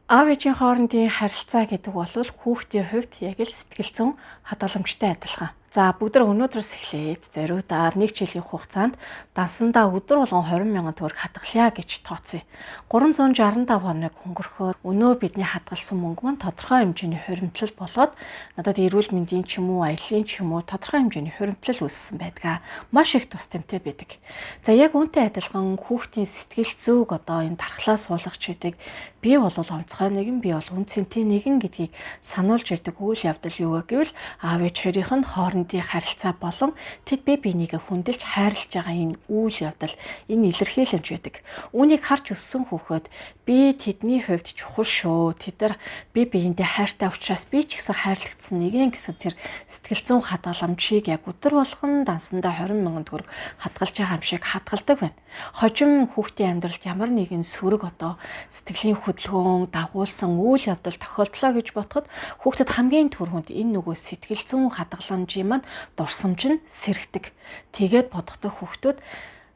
Аав ээжийн хоорондын харилцаа гэдэг бол хүүхдийн хувьд яг л сэтгэл зүйн хадгаламжтай адилхан. За бүгд өнөөдрөөс эхлээд зориудаар 1 жилийн хугацаанд дансандаа өдөр болгон 20,000 төгрөг хадгалъя гэж тооцъё. 365 хоног өнгөрөхөөр өнөө бидний хадгалсан мөнгө маань тодорхой хэмжээний хуримтлал болоод надад эрүүл мэндийн ч юм уу, аяллаа ч юм уу тодорхой хэмжээний хуримтлал үүссэн байдаг. Маш их тус тэмтэй байдаг. За яг үүнтэй адилхан хүүхдийн сэтгэл зүйг одоо энэ дархлаа суулгах гэдэг би бол онцгой нэгэн, би бол үнцэнтэй нэгэн гэдгийг сануулж ирдэг үйл явдал юу вэ гэвэл аав ээж хоёрын хоорондын харилцаа болон тэд бие бинийгээ хүндэлж хайрлаж байгаа энэ үйл явдал, энэ илэрхийлэмж байдаг. Үүнийг харж өссөн хүүхэд би тэдний хувьд чухал шүү. Тэд нар бие биендээ хайртай учраас би ч гэсэн хайрлагдсан нэгэн гэсэн тэр сэтгэл зүйн хадгаламжийг яг өдөр болгон дансандаа 20,000 төгрөг хадгалж байгаа юм шиг хадгалдаг байна. Хожим хүүхдийн амьдралд ямар нэгэн сөрөг одоо сэтгэлийн хөдөлгөөн дагуулсан үйл явдал тохиолдлоо гэж бодоход хүүхдэд хамгийн түрүүнд энэ нөгөө сэтгэл зүйн хадгаламжийн маань дурсамж нь сэргдэг. Тэгээд бодохдоо хүүхдүүд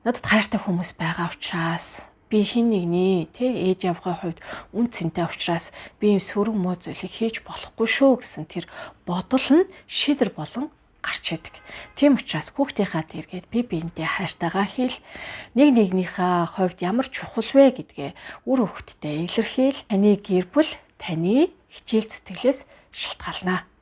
надад хайртай хүмүүс байгаа учраас би хин нэгний ээж авахын хувьд үн цэнтэй учраас би юм сөрөг муу зүйлийг хийж болохгүй шүү гэсэн тэр бодол нь шийдэр болон гарч идэг. Тийм учраас хүүхдийнхаа дэргээд бие биендээ хайртайгаа хэл, нэг нэгнийхээ хувьд ямар чухал вэ гэдгээ үр хүүхдэд илэрхийл. Таны гэр бүл таны хичээл зүтгэлээс шалтгаална.